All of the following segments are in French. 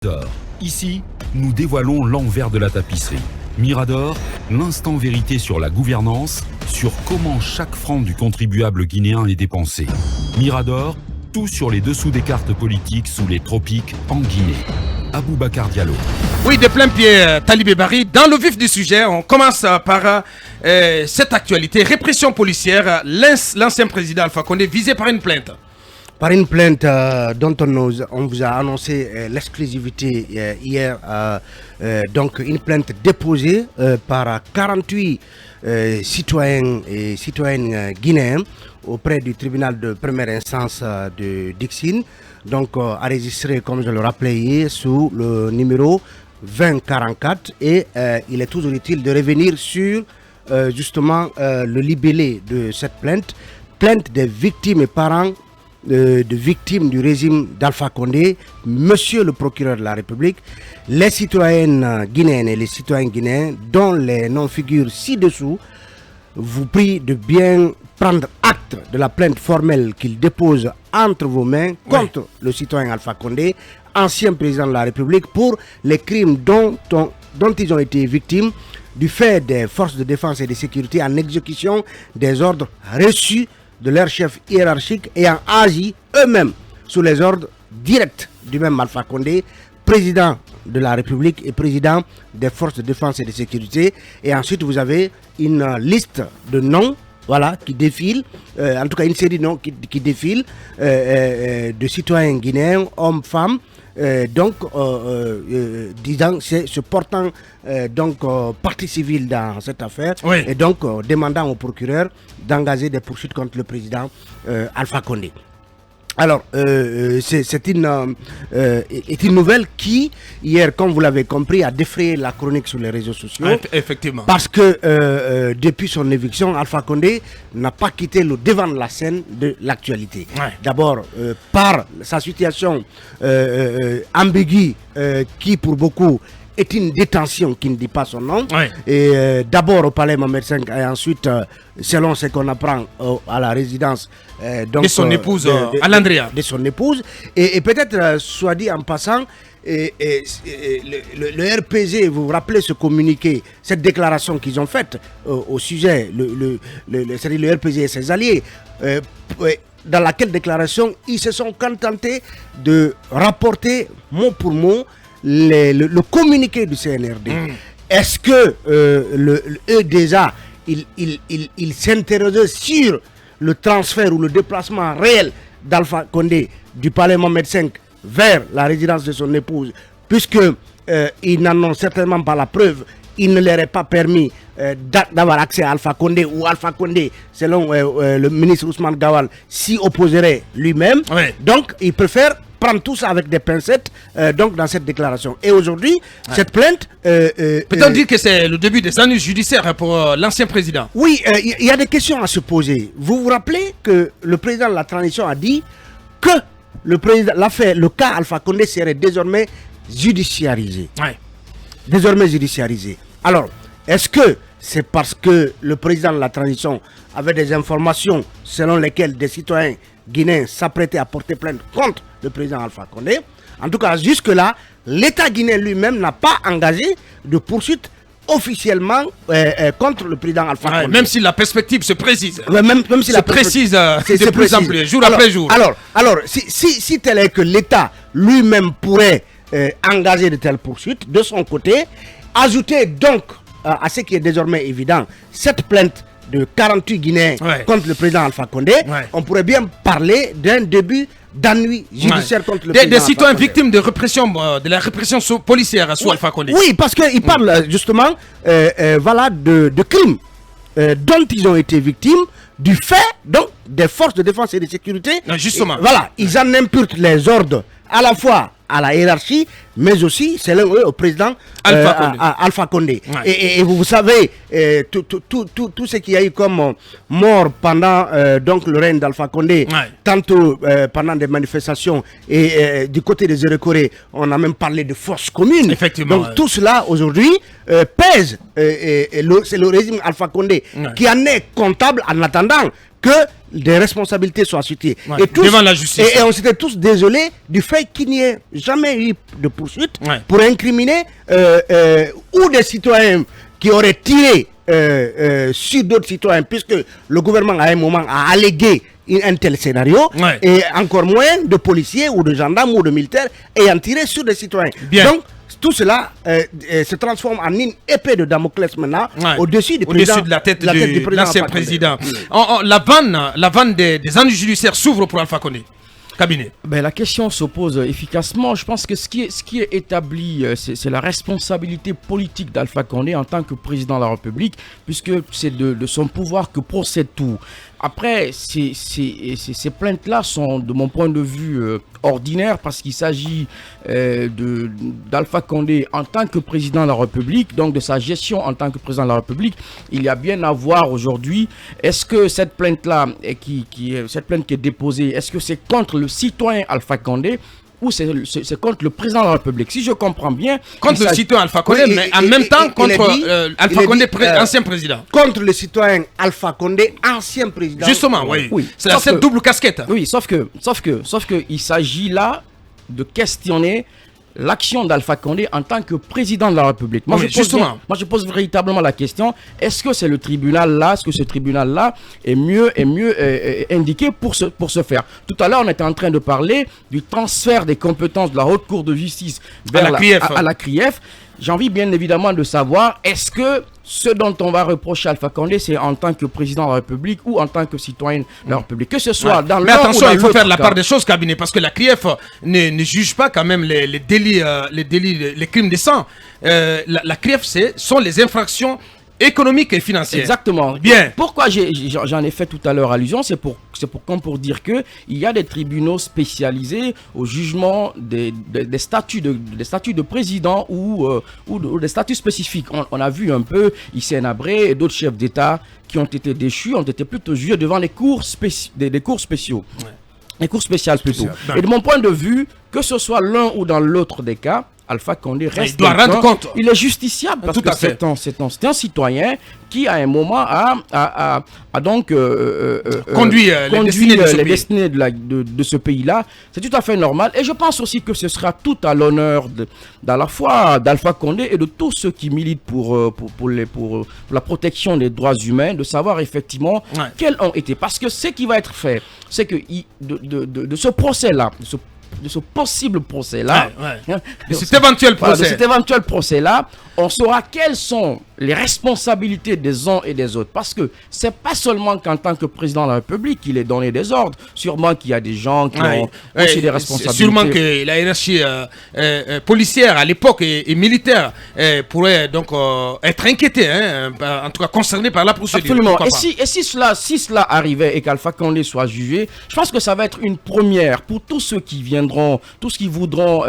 Mirador. Ici, nous dévoilons l'envers de la tapisserie. Mirador, l'instant vérité sur la gouvernance, sur comment chaque franc du contribuable guinéen est dépensé. Mirador, tout sur les dessous des cartes politiques sous les tropiques en Guinée. Aboubacar Diallo. Oui, de plein pied, Talibé Bari. Dans le vif du sujet, on commence par cette actualité. Répression policière, l'ancien président Alpha Condé visé par une plainte. Par une plainte dont on vous a annoncé l'exclusivité hier, donc une plainte déposée par 48 citoyens et citoyennes guinéens auprès du tribunal de première instance de Dixine, donc enregistré, comme je le rappelais hier, sous le numéro 2044, et il est toujours utile de revenir sur justement le libellé de cette plainte des victimes et parents de victimes du régime d'Alpha Condé. Monsieur le procureur de la République, les citoyennes guinéennes et les citoyens guinéens dont les noms figurent ci-dessous vous prient de bien prendre acte de la plainte formelle qu'il dépose entre vos mains contre le citoyen Alpha Condé, ancien président de la République, pour les crimes dont ils ont été victimes du fait des forces de défense et de sécurité en exécution des ordres reçus de leur chef hiérarchique ayant agi eux-mêmes sous les ordres directs du même Alpha Condé, président de la République et président des forces de défense et de sécurité. Et ensuite, vous avez une liste de noms, voilà, qui défile, en tout cas une série de noms qui défile de citoyens guinéens, hommes, femmes, disant, se portant partie civile dans cette affaire, et donc demandant au procureur d'engager des poursuites contre le président Alpha Condé. Alors, c'est une nouvelle qui, hier, comme vous l'avez compris, a défrayé la chronique sur les réseaux sociaux. Effectivement. Parce que depuis son éviction, Alpha Condé n'a pas quitté le devant de la scène de l'actualité. D'abord, par sa situation ambiguë, qui pour beaucoup est une détention qui ne dit pas son nom. Et d'abord au palais Mohamed V et ensuite, selon ce qu'on apprend, à la résidence de son épouse, Alandria. De son épouse. Et peut-être, soit dit en passant, le RPG, vous vous rappelez ce communiqué, cette déclaration qu'ils ont faite au sujet, c'est-à-dire le RPG et ses alliés, dans laquelle déclaration ils se sont contentés de rapporter mot pour mot le communiqué du CNRD. Est-ce que eux déjà ils s'interrogeaient sur le transfert ou le déplacement réel d'Alpha Condé du palais Mohamed V vers la résidence de son épouse, puisque ils n'en ont certainement pas la preuve. Il ne leur est pas permis d'avoir accès à Alpha Condé, ou Alpha Condé, selon le ministre Ousmane Gawal, s'y opposerait lui-même. Donc ils préfèrent prendre tout ça avec des pincettes donc dans cette déclaration. Et aujourd'hui, cette plainte... Peut-on dire que c'est le début des ennuis judiciaires pour l'ancien président? Oui, il y a des questions à se poser. Vous vous rappelez que le président de la transition a dit que le cas Alpha Condé serait désormais judiciarisé. Désormais judiciarisé. Alors, est-ce que c'est parce que le président de la transition avait des informations selon lesquelles des citoyens guinéens s'apprêtaient à porter plainte contre le président Alpha Condé? En tout cas, jusque-là, l'État guinéen lui-même n'a pas engagé de poursuite officiellement contre le président Alpha Condé. Même si la perspective se précise. Même si la précise de plus en plus, jour après jour. Alors si tel est que l'État lui-même pourrait engager de telles poursuites, de son côté, ajouter donc à ce qui est désormais évident, cette plainte de 48 Guinéens contre le président Alpha Condé, on pourrait bien parler d'un début d'ennui judiciaire contre le président. Des citoyens victimes de répression, de la répression policière sous Alpha Condé. Oui, parce qu'il parle justement de crimes dont ils ont été victimes du fait donc des forces de défense et de sécurité. Justement. Ils en imputent les ordres à la fois à la hiérarchie, mais aussi, selon eux, au président Alpha Condé. Et vous savez, tout ce qu'il y a eu comme mort pendant donc le règne d'Alpha Condé, tantôt pendant des manifestations, et du côté des Zérekoré, on a même parlé de force commune. Donc tout cela, aujourd'hui, pèse, c'est le régime Alpha Condé qui en est comptable en attendant que des responsabilités soient situées. Ouais, devant la justice. Et on s'était tous désolés du fait qu'il n'y ait jamais eu de poursuite pour incriminer ou des citoyens qui auraient tiré sur d'autres citoyens, puisque le gouvernement à un moment a allégué un tel scénario, et encore moins de policiers ou de gendarmes ou de militaires ayant tiré sur des citoyens. Donc, tout cela se transforme en une épée de Damoclès maintenant au-dessus de la tête de l'ancien président. La vanne des ennuis judiciaires s'ouvre pour Alpha Condé. Cabinet. Ben, la question se pose efficacement. Je pense que ce qui est établi, c'est la responsabilité politique d'Alpha Condé en tant que président de la République, puisque c'est de son pouvoir que procède tout. Après, ces plaintes-là sont, de mon point de vue, ordinaires, parce qu'il s'agit d'Alpha Condé en tant que président de la République, donc de sa gestion en tant que président de la République. Il y a bien à voir aujourd'hui, est-ce que cette plainte-là, cette plainte qui est déposée, est-ce que c'est contre le citoyen Alpha Condé ou c'est contre le président de la République? Si je comprends bien... Contre le citoyen Alpha Condé, mais en même temps contre Alpha Condé, ancien président. Contre le citoyen Alpha Condé, ancien président. Justement, oui. C'est cette double casquette. Oui, sauf que il s'agit là de questionner l'action d'Alpha Condé en tant que président de la République. Moi, je pose véritablement la question, est-ce que c'est le tribunal-là, est-ce que ce tribunal-là est mieux indiqué pour ce faire? Tout à l'heure, on était en train de parler du transfert des compétences de la Haute Cour de justice vers à la CRIEF. J'ai envie bien évidemment de savoir, est-ce que ce dont on va reprocher Alpha Condé, c'est en tant que président de la République ou en tant que citoyen de la République? Que ce soit dans mais attention, il faut faire la part des choses, cabinet, parce que la CRIEF ne juge pas quand même les délits, les crimes de sang. La CRIEF, sont les infractions économique et financière. Exactement. Bien. Pourquoi j'en ai fait tout à l'heure allusion, c'est pour dire que il y a des tribunaux spécialisés au jugement des statuts de président ou des statuts spécifiques. On a vu un peu ici en Abré et d'autres chefs d'État qui ont été déchus, ont été plutôt jugés devant les cours des cours spéciaux. Ouais. Les cours spéciales plutôt. Et de mon point de vue, que ce soit l'un ou dans l'autre des cas, Alpha Condé reste. Il doit rendre compte. Il est justiciable parce que c'est un citoyen qui, à un moment, a donc conduit les destinées de ce pays-là. C'est tout à fait normal. Et je pense aussi que ce sera tout à l'honneur à la fois d'Alpha Condé et de tous ceux qui militent pour la protection des droits humains, de savoir effectivement quels ont été. Parce que ce qui va être fait, c'est que de ce procès-là, de ce possible procès-là, de cet éventuel procès-là, on saura quelles sont les responsabilités des uns et des autres. Parce que c'est pas seulement qu'en tant que président de la République qu'il est donné des ordres. Sûrement qu'il y a des gens qui ont aussi des responsabilités. Sûrement que la hiérarchie policière à l'époque et militaire pourrait donc être inquiétée, en tout cas concernée par la procédure. Absolument. Et si cela arrivait et qu'Alpha Condé soit jugé, je pense que ça va être une première pour tous ceux qui viendront, tous qui voudront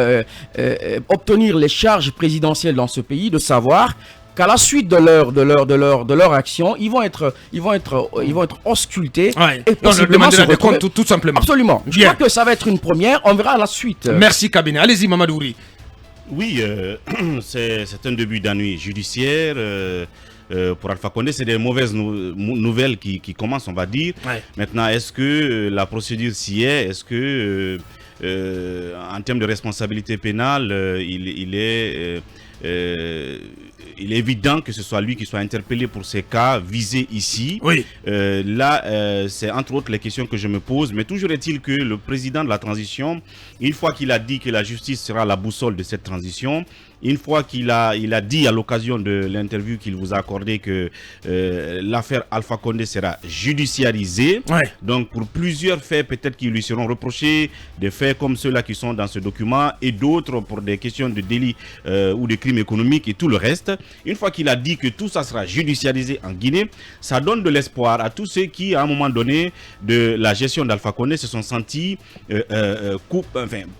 obtenir les charges présidentielles dans ce pays, de savoir qu'à la suite de leur action, ils vont être auscultés et possiblement se retrouver tout simplement. Absolument. Je crois que ça va être une première. On verra la suite. Merci cabinet. Allez-y, Mamadouri. Oui, c'est un début d'année judiciaire. Pour Alpha Condé, c'est des mauvaises nouvelles qui commencent, on va dire. Maintenant, est-ce que la procédure s'y est? Est-ce que en termes de responsabilité pénale, il est évident que ce soit lui qui soit interpellé pour ces cas visés ici. Oui. Là, c'est entre autres les questions que je me pose. Mais toujours est-il que le président de la transition, une fois qu'il a dit que la justice sera la boussole de cette transition, une fois qu'il a dit à l'occasion de l'interview qu'il vous a accordé que l'affaire Alpha Condé sera judiciarisée. Donc pour plusieurs faits peut-être qui lui seront reprochés, des faits comme ceux-là qui sont dans ce document et d'autres pour des questions de délits ou de crimes économiques et tout le reste. Une fois qu'il a dit que tout ça sera judiciarisé en Guinée, ça donne de l'espoir à tous ceux qui à un moment donné de la gestion d'Alpha Condé se sont sentis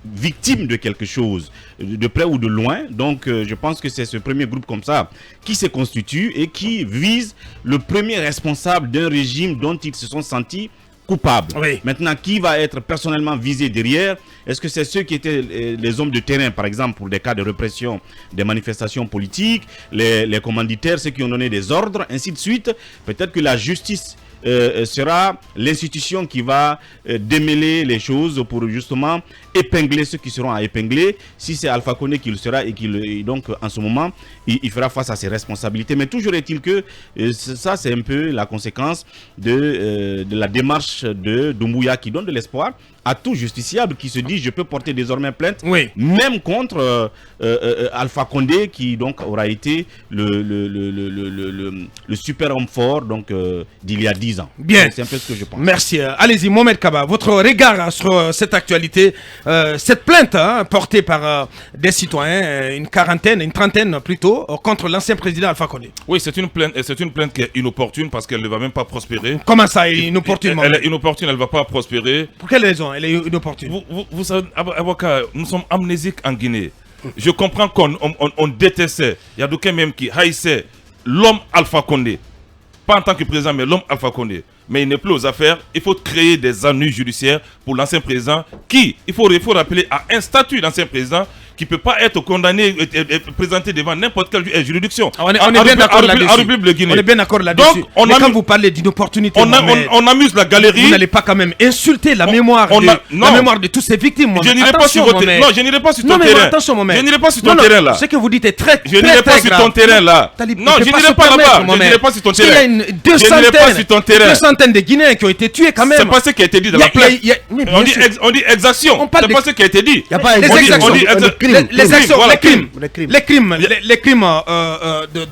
victimes de quelque chose, de près ou de loin. Donc je pense que c'est ce premier groupe comme ça qui se constitue et qui vise le premier responsable d'un régime dont ils se sont sentis coupables. Maintenant, qui va être personnellement visé derrière? Est-ce que c'est ceux qui étaient les hommes de terrain, par exemple, pour des cas de répression des manifestations politiques, les commanditaires, ceux qui ont donné des ordres, ainsi de suite? Peut-être que la justice sera l'institution qui va démêler les choses pour justement épingler ceux qui seront à épingler. Si c'est Alpha Condé qui le sera et donc en ce moment, il fera face à ses responsabilités. Mais toujours est-il que ça, c'est un peu la conséquence de la démarche de Doumbouya qui donne de l'espoir à tout justiciable qui se dit je peux porter désormais plainte, même contre Alpha Condé qui donc aura été le super homme fort donc d'il y a 10 ans. Bien. C'est un peu ce que je pense. Merci. Allez-y, Mohamed Kaba, votre regard sur cette actualité, cette plainte portée par des citoyens, une trentaine plutôt, contre l'ancien président Alpha Condé. Oui, c'est une plainte qui est inopportune parce qu'elle ne va même pas prospérer. Comment ça, inopportune? Elle est inopportune, elle ne va pas prospérer. Pour quelle raison elle est inopportune? Vous savez, avocat, nous sommes amnésiques en Guinée. Je comprends qu'on détestait, il y a d'aucuns même qui haïssaient l'homme Alpha Condé. Pas en tant que président, mais l'homme Alpha Condé. Mais il n'est plus aux affaires. Il faut créer des ennuis judiciaires pour l'ancien président qui, il faut rappeler, a un statut d'ancien président qui ne peut pas être condamné et présenté devant n'importe quelle juridiction. On est bien d'accord là-dessus. On est bien d'accord là-dessus. Mais quand vous parlez d'inopportunité, on amuse la galerie. Vous n'allez pas quand même insulter la mémoire de toutes ces victimes. Je n'irai pas sur votre terrain. Non, je n'irai pas sur ton terrain. Attention, Mohamed. Je n'irai pas sur ton terrain là. Ce que vous dites est très grave. Je n'irai pas sur ton terrain là. Non, je n'irai pas là-bas. Je n'irai pas sur ton terrain. Il y a 200 de Guinéens qui ont été tués quand même. C'est pas ce qui a été dit dans la plainte. On dit exaction. C'est pas ce qui a été dit. Les crimes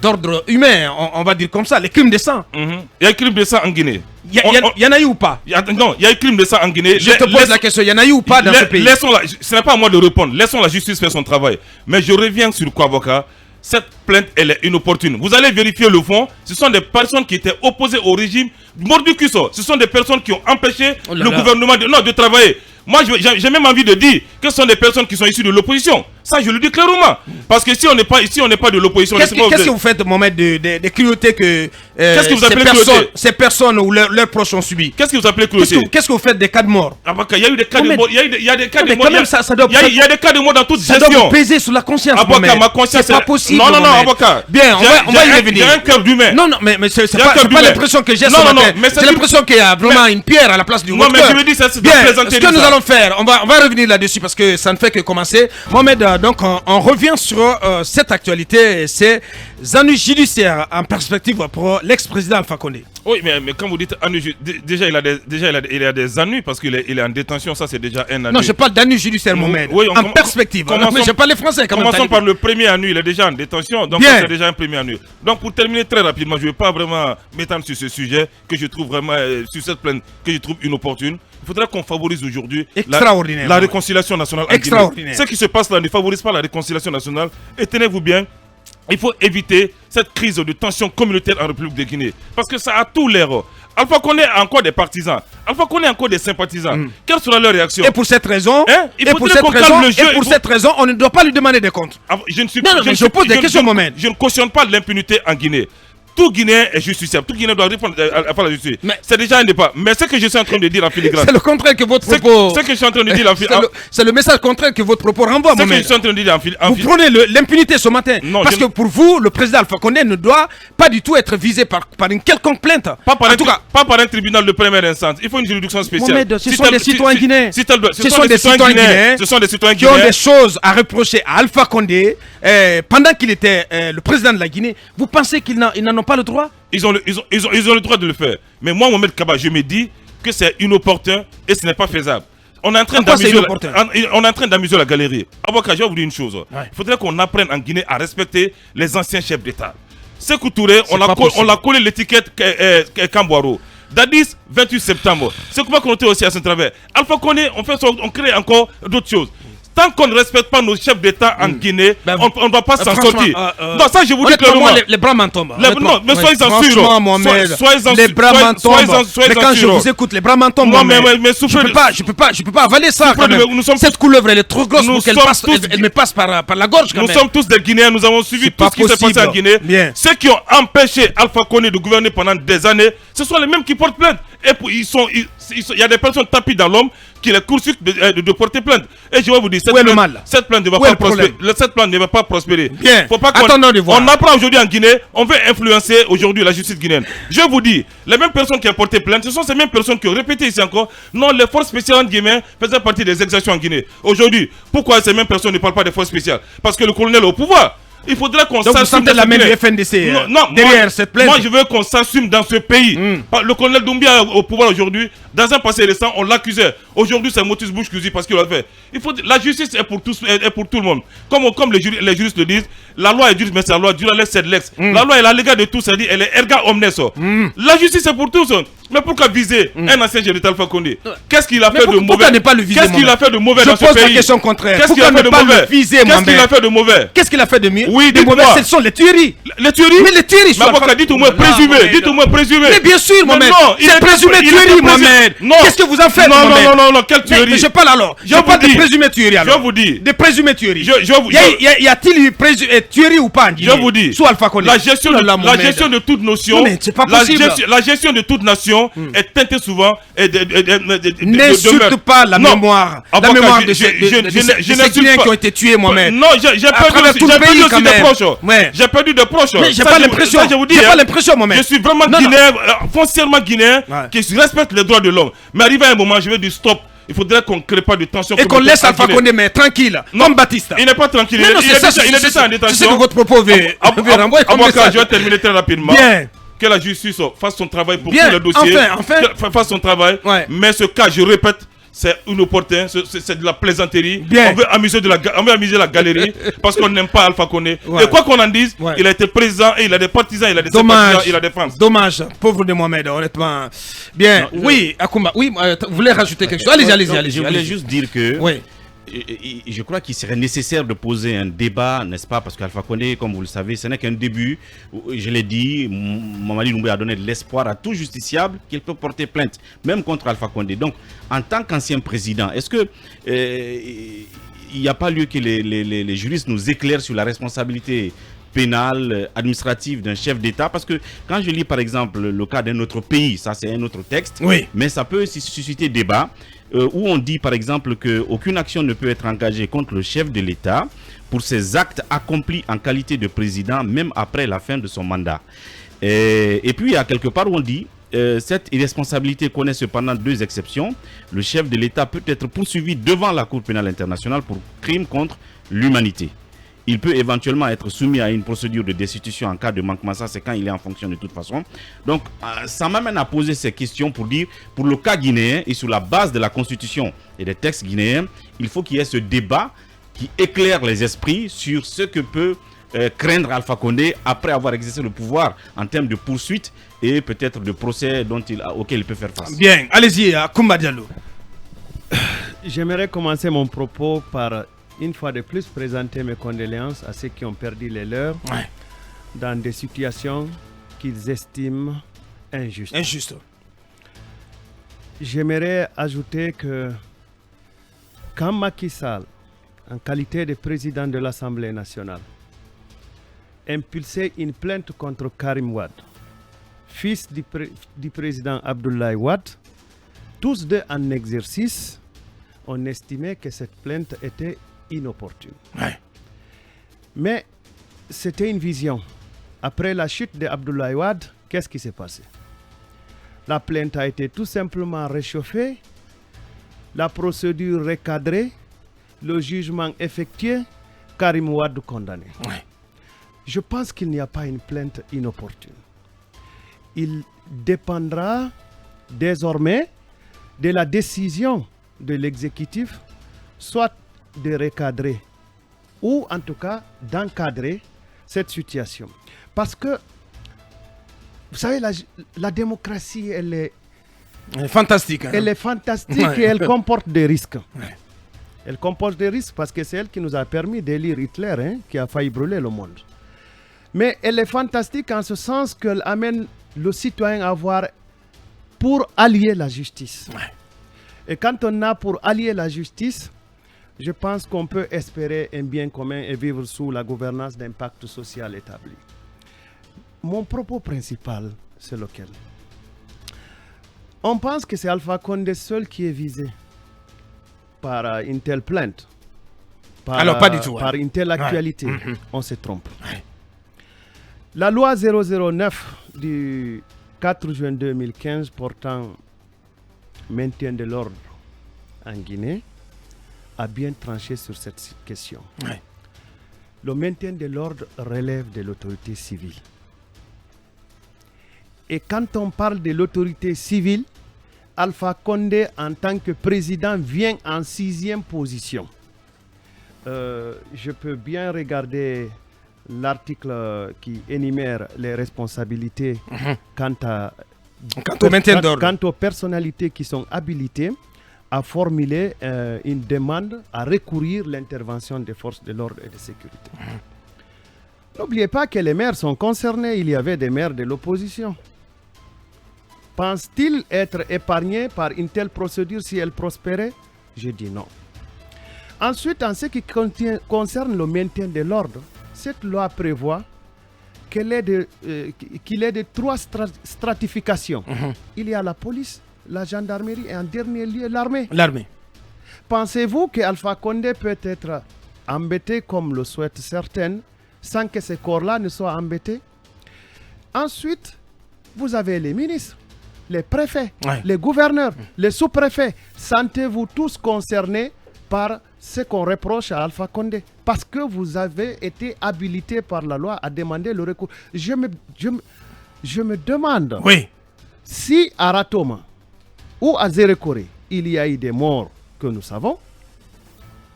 d'ordre humain, on va dire comme ça, les crimes de sang. Il y a un crime de sang en Guinée. Il y en a eu ou pas? Non, il y a un crime de sang en Guinée. Je te pose la question, il y en a eu ou pas dans ce pays? Ce n'est pas à moi de répondre. Laissons la justice faire son travail. Mais je reviens sur quoi, avocat? Cette plainte, elle est inopportune. Vous allez vérifier le fond. Ce sont des personnes qui étaient opposées au régime Mordicus. Ce sont des personnes qui ont empêché le gouvernement de travailler. Moi, j'ai même envie de dire que ce sont des personnes qui sont issues de l'opposition. Ça, je le dis clairement. Parce que si on n'est pas de l'opposition... Qu'est-ce que vous faites, Mohamed, des cruautés que ces personnes ou leurs proches ont subi? Qu'est-ce que vous appelez cruauté? Qu'est-ce que vous faites des cas de mort? Il y a eu des cas de mort. Il y a des cas de mort. Il y a des cas de mort dans toute gestion. Ça doit vous peser sur la conscience, Mohamed. Ma conscience, c'est pas possible. Non, avocat. Bien, on va y revenir. J'ai un cœur d'humain. Non, mais c'est pas l'impression que j'ai ce matin. J'ai l'impression qu'il y a vraiment une pierre à la place du vôtre. Non, mais je me dis, c'est bien. Ce que nous allons faire, on va revenir là-dessus parce que ça ne fait que commencer. Mohamed, donc on revient sur cette actualité, ces ennuis judiciaires en perspective pour l'ex-président Alpha Condé. Oui, mais quand vous dites ennuis, déjà il a des ennuis parce qu'il est en détention, ça c'est déjà un ennui. Non, je parle d'ennuis judiciaires, Mohamed. Oui, en perspective. Mais je parle les Français quand même. Commençons par le premier ennui, il est déjà en détention, donc c'est déjà un premier ennui. Donc pour terminer très rapidement, je ne vais pas vraiment m'étendre sur ce sujet que je trouve vraiment, sur cette plainte que je trouve inopportune. Il faudrait qu'on favorise aujourd'hui la réconciliation nationale en Guinée. Ce qui se passe là ne favorise pas la réconciliation nationale. Et tenez-vous bien, il faut éviter cette crise de tension communautaire en République de Guinée. Parce que ça a tout l'air. Alpha Condé a encore des partisans. Alpha Condé a encore des sympathisants. Quelle sera leur réaction? Et pour cette raison, on ne doit pas lui demander des comptes. Je pose des questions, Mohamed. Je ne cautionne pas l'impunité en Guinée. Tout Guinéen est justiciable. Tout Guinéen doit répondre à la justice. C'est déjà un débat. Mais ce que je suis en train de dire en filigrane. C'est le contraire que votre propos. Ce que je suis en train de dire en filigrane. C'est le message contraire que votre propos renvoie. Ce que je suis en train de dire en filigrane. Vous prenez l'impunité ce matin. Non, parce que pour vous, le président Alpha Condé ne doit pas du tout être visé par une quelconque plainte. Pas par un tribunal de première instance. Il faut une juridiction spéciale. Mohamed, ce sont des citoyens guinéens. Ce sont des citoyens guinéens qui ont des choses à reprocher à Alpha Condé pendant qu'il était le président de la Guinée. Vous pensez qu'ils n'en ont pas le droit? Ils ont le droit de le faire. Mais moi, Mohamed Kaba, je me dis que c'est inopportun et ce n'est pas faisable. On est en train d'amuser la galerie. Avocat, je vais vous dire une chose. Il faudrait qu'on apprenne en Guinée à respecter les anciens chefs d'État. Sékou Touré, on l'a collé l'étiquette Kambouaro. Dadis, 28 septembre. C'est comment qu'on était aussi à ce travers. Alpha Condé, on crée encore d'autres choses. Tant qu'on ne respecte pas nos chefs d'État en Guinée, on ne va pas s'en sortir. Non, ça je vous dis clairement. Les bras m'en tombent. Non, mais soyez-en sûrs. Les bras m'en tombent. Mais quand je vous écoute, les bras m'en tombent. Non, mais souffrez. Je peux pas avaler ça. Cette couleuvre, elle est trop grosse pour qu'elle me passe par la gorge. Nous sommes tous des Guinéens, nous avons suivi tout ce qui s'est passé en Guinée. Ceux qui ont empêché Alpha Condé de gouverner pendant des années, ce sont les mêmes qui portent plainte. Et il y a des personnes tapis dans l'homme qui les coursuivent de porter plainte. Et je vais vous dire, cette plainte ne va pas prospérer. Cette plainte ne va pas prospérer. Bien. Faut pas on apprend aujourd'hui en Guinée, on veut influencer aujourd'hui la justice guinéenne. Je vous dis, les mêmes personnes qui ont porté plainte, ce sont ces mêmes personnes qui ont répété ici encore, non, les forces spéciales en Guinée faisaient partie des exactions en Guinée. Aujourd'hui, pourquoi ces mêmes personnes ne parlent pas des forces spéciales? Parce que le colonel est au pouvoir. Il faudrait qu'on s'assume de la main du FNDC derrière cette plainte. Moi, je veux qu'on s'assume dans ce pays. Le colonel Doumbia est au pouvoir aujourd'hui. Dans un passé récent, on l'accusait. Aujourd'hui, c'est Motus Bouche Cusi parce qu'il l'a fait. La justice est pour tous, est pour tout le monde. Comme les juristes le disent, la loi est juste, mais c'est la loi. Dura lex sed lex. La loi est la légale de tous, c'est-à-dire elle est erga omnes. La justice est pour tous. Mais pourquoi viser un ancien général Alpha Condé? Qu'est-ce qu'il a fait de mauvais? Pourquoi ne pas le viser? Qu'est-ce qu'il a fait de mauvais dans ce pays? Je pose la question contraire. Qu'est-ce qu'il a fait de mauvais? Qu'est-ce qu'il a fait de mauvais? Qu'est-ce qu'il a fait de mieux? Oui, de mauvais, ce sont les tueries. Les tueries? Mais les tueries, mais dites-moi présumé. Dites-moi présumé. Mais bien sûr, Mohamed. C'est présumé tuerie, Mohamed. Qu'est-ce que vous en faites, Mohamed? Non, quelle tuerie? Mais je parle alors. Je parle de présumé tuerie alors. Je vous dis. De présumé tuerie. Y a-t-il eu tuerie ou pas en Guinée? Je vous dis. Sous Alpha Condé. La gestion de toute notion. Mais c'est pas possible. La gestion de toute nation est teintée souvent. N'insulte pas la mémoire. La mémoire de ces Guinéens qui ont été tués, Mohamed. Non, j'ai perdu des proches. Mais j'ai pas l'impression. J'ai pas l'impression, Mohamed. Je suis vraiment guinéen, foncièrement guinéen, qui respecte les droits de l'homme. Mais arrivé à un moment, je vais dire stop. Il faudrait qu'on ne crée pas de tension. Et qu'on laisse Alpha Condé, mais tranquille. Non, Baptiste. Il n'est pas tranquille. Il est déjà en détention. C'est que votre propos veut renvoyer comme ça. Je vais terminer très rapidement. Bien. Que la justice fasse son travail pour tous les dossiers. Enfin. Fasse son travail. Ouais. Mais ce cas, je répète, c'est inopportun, c'est de la plaisanterie. Bien. On veut amuser la galerie parce qu'on n'aime pas Alpha Condé. Ouais. Et quoi qu'on en dise, il a été président et il a des partisans, il a des sympathisants, il a des fans. Dommage, pauvre de Mohamed, honnêtement. Bien, non, oui, Akoumba, oui, vous voulez rajouter quelque chose? Allez-y. Je voulais juste dire que... Oui. Je crois qu'il serait nécessaire de poser un débat, n'est-ce pas? Parce qu'Alpha Condé, comme vous le savez, ce n'est qu'un début. Je l'ai dit, Mamadi Doumbouya a donné de l'espoir à tout justiciable qu'il peut porter plainte, même contre Alpha Condé. Donc, en tant qu'ancien président, est-ce que il n'y a pas lieu que les juristes nous éclairent sur la responsabilité pénale, administrative d'un chef d'État? Parce que quand je lis par exemple le cas d'un autre pays, ça c'est un autre texte, oui. Mais ça peut susciter débat, où on dit par exemple qu'aucune action ne peut être engagée contre le chef de l'État pour ses actes accomplis en qualité de président, même après la fin de son mandat. Et puis il y a quelque part où on dit cette irresponsabilité connaît cependant deux exceptions. Le chef de l'État peut être poursuivi devant la Cour pénale internationale pour crime contre l'humanité. Il peut éventuellement être soumis à une procédure de destitution en cas de manquement. Ça, c'est quand il est en fonction de toute façon. Donc, ça m'amène à poser ces questions pour dire, pour le cas guinéen et sur la base de la Constitution et des textes guinéens, il faut qu'il y ait ce débat qui éclaire les esprits sur ce que peut craindre Alpha Condé après avoir exercé le pouvoir en termes de poursuite et peut-être de procès auquel il peut faire face. Bien, allez-y, Koumba Diallo. J'aimerais commencer mon propos par, une fois de plus, présenter mes condoléances à ceux qui ont perdu les leurs dans des situations qu'ils estiment injustes. J'aimerais ajouter que quand Macky Sall, en qualité de président de l'Assemblée nationale, impulsait une plainte contre Karim Wade, fils du président Abdoulaye Wade, tous deux en exercice, on estimait que cette plainte était inopportune. Mais c'était une vision. Après la chute d'Abdoulaye Wade, qu'est-ce qui s'est passé? La plainte a été tout simplement réchauffée, la procédure recadrée, le jugement effectué, Karim Wade condamné. Je pense qu'il n'y a pas une plainte inopportune. Il dépendra désormais de la décision de l'exécutif, soit de recadrer ou en tout cas d'encadrer cette situation. Parce que, vous savez, la démocratie, elle est fantastique. Elle est fantastique et elle comporte des risques. Elle comporte des risques parce que c'est elle qui nous a permis d'élire Hitler, qui a failli brûler le monde. Mais elle est fantastique en ce sens qu'elle amène le citoyen à voir pour allier la justice. Et quand on a pour allier la justice, je pense qu'on peut espérer un bien commun et vivre sous la gouvernance d'un pacte social établi. Mon propos principal, c'est lequel? On pense que c'est Alpha Condé seul qui est visé par une telle plainte. Alors, pas du tout. Par une telle actualité. Ouais. On se trompe. Ouais. La loi 009 du 4 juin 2015 portant maintien de l'ordre en Guinée a bien tranché sur cette question. Ouais. Le maintien de l'ordre relève de l'autorité civile. Et quand on parle de l'autorité civile, Alpha Condé, en tant que président, vient en 6e position. Je peux bien regarder l'article qui énumère les responsabilités quant au maintien d'ordre. Quant aux personnalités qui sont habilitées à formuler une demande à recourir à l'intervention des forces de l'ordre et de sécurité. N'oubliez pas que les maires sont concernés. Il y avait des maires de l'opposition. Pense-t-il être épargné par une telle procédure si elle prospérait? Je dis non. Ensuite, en ce qui concerne le maintien de l'ordre, cette loi prévoit qu'il ait de 3 stratifications. Il y a la police, la gendarmerie et en dernier lieu l'armée. Pensez-vous qu'Alpha Condé peut être embêté comme le souhaitent certaines sans que ces corps-là ne soient embêtés? Ensuite, vous avez les ministres, les préfets, les gouverneurs, les sous-préfets. Sentez-vous tous concernés par ce qu'on reproche à Alpha Condé parce que vous avez été habilité par la loi à demander le recours. Je me demande si à Ratoma ou à Zérekoré, il y a eu des morts que nous savons.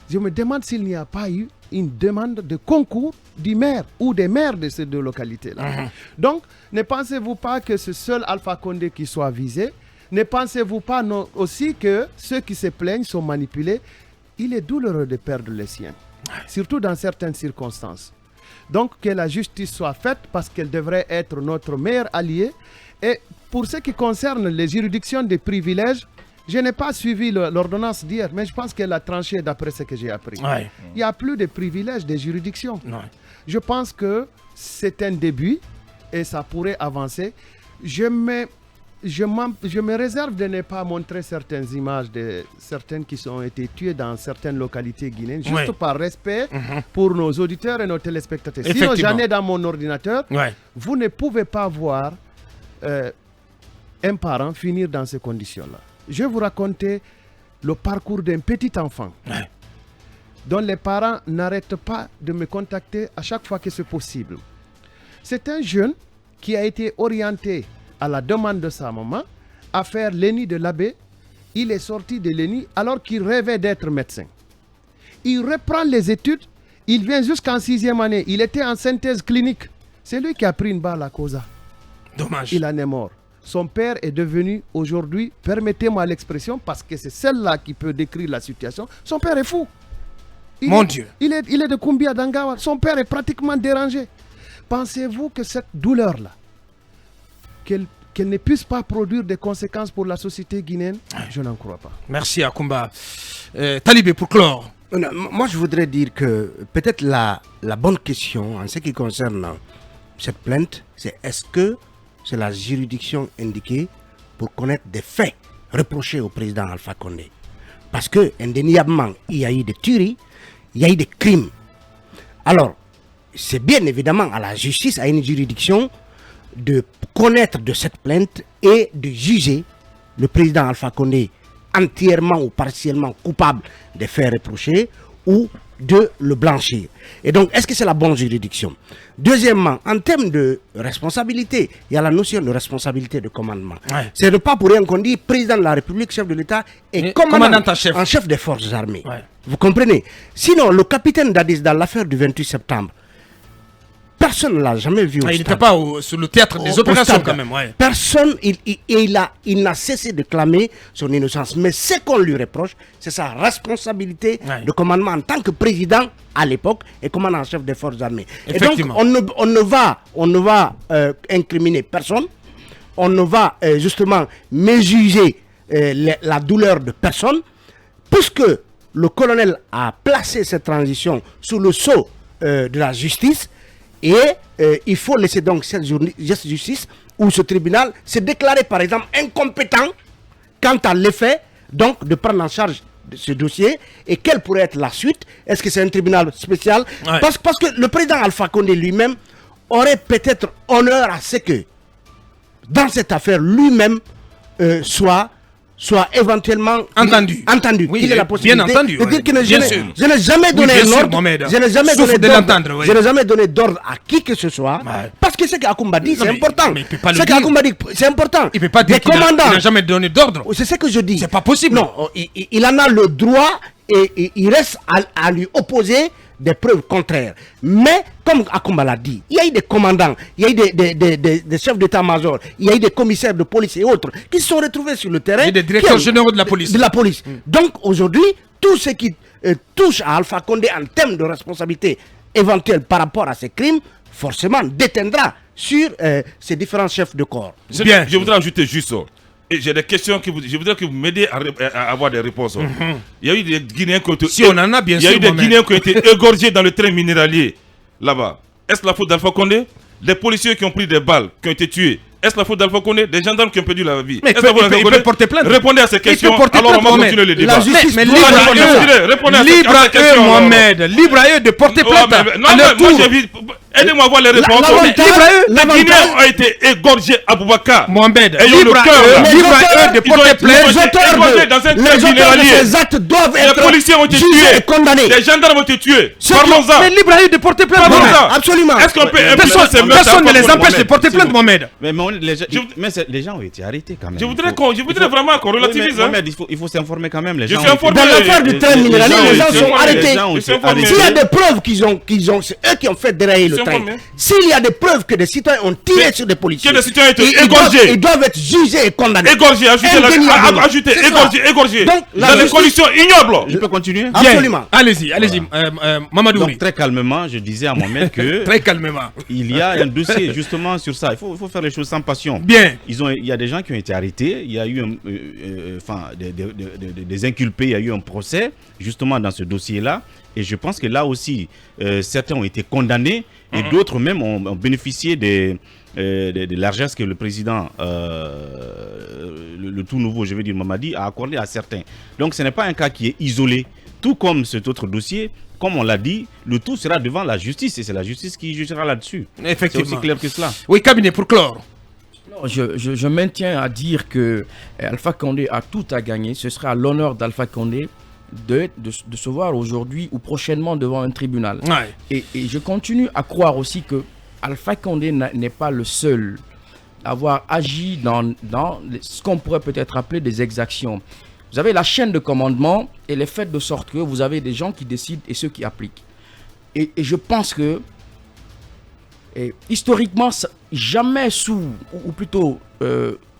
Je me demande s'il n'y a pas eu une demande de concours du maire ou des maires de ces 2 localités-là. Donc, ne pensez-vous pas que c'est seul Alpha Condé qui soit visé? Ne pensez-vous pas aussi que ceux qui se plaignent sont manipulés? Il est douloureux de perdre les siens, surtout dans certaines circonstances. Donc, que la justice soit faite parce qu'elle devrait être notre meilleur allié. Et pour ce qui concerne les juridictions des privilèges, je n'ai pas suivi l'ordonnance d'hier, mais je pense qu'elle a tranché d'après ce que j'ai appris. Il n'y a plus de privilèges des juridictions. Je pense que c'est un début et ça pourrait avancer. Je me réserve de ne pas montrer certaines images de certaines qui ont été tuées dans certaines localités guinéennes, juste par respect pour nos auditeurs et nos téléspectateurs. Sinon, j'en ai dans mon ordinateur. Vous ne pouvez pas voir un parent finir dans ces conditions-là. Je vais vous raconter le parcours d'un petit enfant dont les parents n'arrêtent pas de me contacter à chaque fois que c'est possible. C'est un jeune qui a été orienté à la demande de sa maman à faire l'ENI de l'abbé. Il est sorti de l'ENI alors qu'il rêvait d'être médecin. Il reprend les études, il vient jusqu'en 6e année. Il était en synthèse clinique. C'est lui qui a pris une balle à causa. Dommage. Il en est mort. Son père est devenu aujourd'hui, permettez-moi l'expression, parce que c'est celle-là qui peut décrire la situation. Son père est fou. Dieu. Il est de Kumbia d'Angawa. Son père est pratiquement dérangé. Pensez-vous que cette douleur-là, qu'elle ne puisse pas produire des conséquences pour la société guinéenne? Je n'en crois pas. Merci Akumba. Talibé, pour clore. Moi, je voudrais dire que peut-être la bonne question en ce qui concerne cette plainte, c'est est-ce que c'est la juridiction indiquée pour connaître des faits reprochés au président Alpha Condé? Parce que, indéniablement, il y a eu des tueries, il y a eu des crimes. Alors, c'est bien évidemment à la justice, à une juridiction, de connaître de cette plainte et de juger le président Alpha Condé entièrement ou partiellement coupable des faits reprochés ou de le blanchir. Et donc, est-ce que c'est la bonne juridiction? Deuxièmement, en termes de responsabilité, il y a la notion de responsabilité de commandement. C'est ne pas pour rien qu'on dit président de la République, chef de l'État et commandant en chef des forces armées. Vous comprenez? Sinon, le capitaine Dadis dans l'affaire du 28 septembre, personne ne l'a jamais vu au stade. Il n'était pas sur le théâtre des opérations quand même. Personne, il n'a cessé de clamer son innocence. Mais ce qu'on lui reproche, c'est sa responsabilité de commandement en tant que président à l'époque et commandant en chef des forces armées. Et donc, on ne va incriminer personne. On ne va justement méjuger la douleur de personne, puisque le colonel a placé cette transition sous le sceau de la justice. Et il faut laisser donc cette justice ou ce tribunal se déclarer par exemple incompétent quant à l'effet donc de prendre en charge de ce dossier et quelle pourrait être la suite. Est-ce que c'est un tribunal spécial? Parce que le président Alpha Condé lui-même aurait peut-être honneur à ce que dans cette affaire lui-même soit éventuellement entendu. Oui, il a la possibilité bien entendu, de dire que bien sûr. je n'ai jamais donné ordre. Je n'ai jamais donné d'ordre à qui que ce soit. Parce que ce qu'Akoumba dit, c'est important. Ce qu'Akoumba dit, c'est important. Il ne peut pas dire qu'il n'a jamais donné d'ordre. C'est ce que je dis. C'est pas possible. Non, il en a le droit et il reste à lui opposer des preuves contraires. Mais, comme Akoumba l'a dit, il y a eu des commandants, il y a eu des chefs d'état-major, il y a eu des commissaires de police et autres qui se sont retrouvés sur le terrain. Et des directeurs généraux de la police. Donc, aujourd'hui, tout ce qui touche à Alpha Condé en termes de responsabilité éventuelle par rapport à ces crimes, forcément, déteindra sur ces différents chefs de corps. Bien. Je voudrais ajouter juste ça. Et j'ai des questions je voudrais que vous m'aidiez à avoir des réponses. Il y a eu des Guinéens qui ont été... Si on en a, bien sûr. Il y a eu des Guinéens qui ont été égorgés dans le train minéralier, là-bas. Est-ce la faute d'Alpha Condé? Des policiers qui ont pris des balles, qui ont été tués. Est-ce la faute d'Alpha Condé? Des gendarmes qui ont perdu la vie. Mais il peut porter plainte. Répondez à ces questions. Alors on va continuer le débat. Mais libre à eux de porter plainte. Non, moi j'ai vu... Aidez-moi à voir les réponses. Les Guinéens ont été égorgés à Boubacar. Mohamed, libre à eux de porter plainte. Les auteurs de ces actes doivent être jugés et condamnés. Les gendarmes ont été tués. Parlons-en. Mais libre à eux de porter plainte. Absolument. Est-ce qu'on peut... Personne ne les empêche de porter plainte, Mohamed. Mais les gens ont été arrêtés quand même. Je voudrais vraiment qu'on relativise. Mohamed, il faut s'informer quand même. Je suis informé. Dans l'affaire du train minéralier, les gens sont arrêtés. S'il y a des preuves c'est eux qui ont fait dérailler le train. S'il y a des preuves que des citoyens ont tiré sur des policiers, que des citoyens ont été égorgés, ils doivent être jugés et condamnés. Égorgés, égorgés. Dans des conditions ignobles. Je peux continuer? Absolument. Allez-y, Mamadou. Donc très calmement, je disais à Mohamed que très calmement. Il y a un dossier justement sur ça. Il faut faire les choses sans passion. Bien. Il y a des gens qui ont été arrêtés. Il y a eu des inculpés. Il y a eu un procès justement dans ce dossier-là. Et je pense que là aussi, certains ont été condamnés et d'autres même ont bénéficié de largesses que le président, le tout nouveau, je vais dire Mamadi, a accordé à certains. Donc ce n'est pas un cas qui est isolé. Tout comme cet autre dossier, comme on l'a dit, le tout sera devant la justice et c'est la justice qui jugera là-dessus. Effectivement. C'est aussi clair que cela. Oui, cabinet, pour clore. Non, je maintiens à dire que Alpha Condé a tout à gagner. Ce sera à l'honneur d'Alpha Condé de se voir aujourd'hui ou prochainement devant un tribunal. Et je continue à croire aussi que Alpha Condé n'est pas le seul à avoir agi dans ce qu'on pourrait peut-être appeler des exactions. Vous avez la chaîne de commandement et les faits de sorte que vous avez des gens qui décident et ceux qui appliquent. Et je pense que historiquement, jamais ou plutôt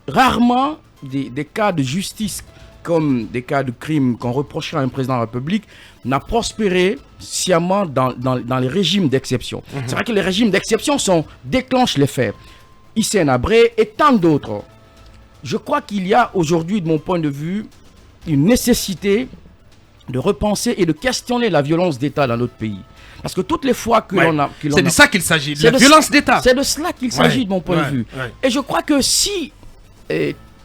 rarement des cas de justice comme des cas de crime qu'on reprocherait à un président de la République, n'a prospéré sciemment dans les régimes d'exception. C'est vrai que les régimes d'exception déclenchent les faits. Hissène Habré et tant d'autres. Je crois qu'il y a aujourd'hui, de mon point de vue, une nécessité de repenser et de questionner la violence d'État dans notre pays. Parce que toutes les fois que l'on a... C'est de ça qu'il s'agit, de la violence d'État. C'est de cela qu'il s'agit, de mon point de vue. Et je crois que si...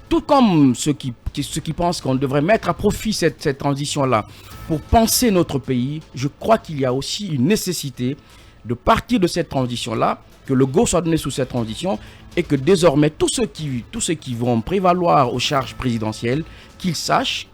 tout comme ceux qui pensent qu'on devrait mettre à profit cette transition-là pour penser notre pays, je crois qu'il y a aussi une nécessité de partir de cette transition-là, que le go soit donné sous cette transition et que désormais tous ceux qui vont prévaloir aux charges présidentielles, qu'ils sachent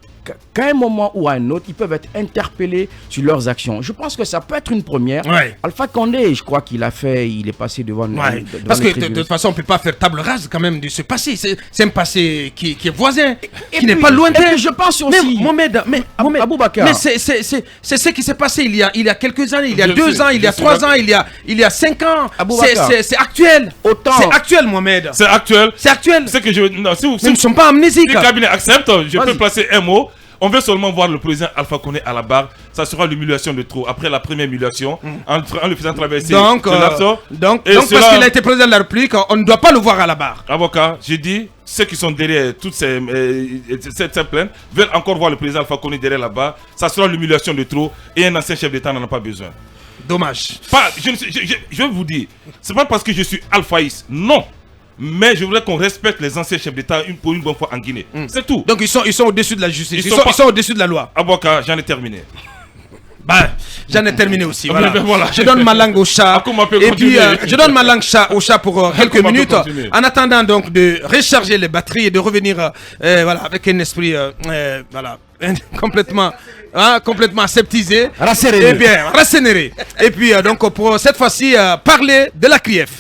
qu'à un moment ou à un autre, ils peuvent être interpellés sur leurs actions. Je pense que ça peut être une première. Alpha Condé, je crois qu'il est passé devant nous. Parce que de toute façon, on ne peut pas faire table rase quand même de ce passé. C'est un passé qui est voisin, qui n'est pas lointain. Et je pense aussi... Mais Aboubacar. Mais c'est ce qui s'est passé il y a quelques années, il y a 2 ans, il y a 3 ans, il y a 5 ans. C'est actuel. C'est actuel, Mohamed. C'est actuel. C'est actuel. C'est que nous ne sommes pas amnésiques. Si le cabinet accepte, je peux placer un mot. On veut seulement voir le président Alpha Condé à la barre. Ça sera l'humiliation de trop. Après la première humiliation, en le faisant traverser. Donc parce qu'il a été président de la République, on ne doit pas le voir à la barre. Avocat, j'ai dit, ceux qui sont derrière toutes ces plaintes veulent encore voir le président Alpha Condé derrière la barre. Ça sera l'humiliation de trop. Et un ancien chef d'État n'en a pas besoin. Dommage. Je vais vous dire, c'est pas parce que je suis alphaïste. Non. Mais je voudrais qu'on respecte les anciens chefs d'État pour une bonne fois en Guinée. C'est tout. Donc ils sont au-dessus de la justice. Ils sont au-dessus de la loi. Aboka, j'en ai terminé. Bah, j'en ai terminé aussi. Voilà. Voilà. Je donne ma langue au chat. Et puis, je donne ma langue au chat pour quelques minutes. En attendant donc de recharger les batteries et de revenir voilà, avec un esprit voilà, complètement aseptisé. Rasséréné. Et bien, rasséréné. Et puis, donc, pour cette fois-ci, parler de la CRIEF.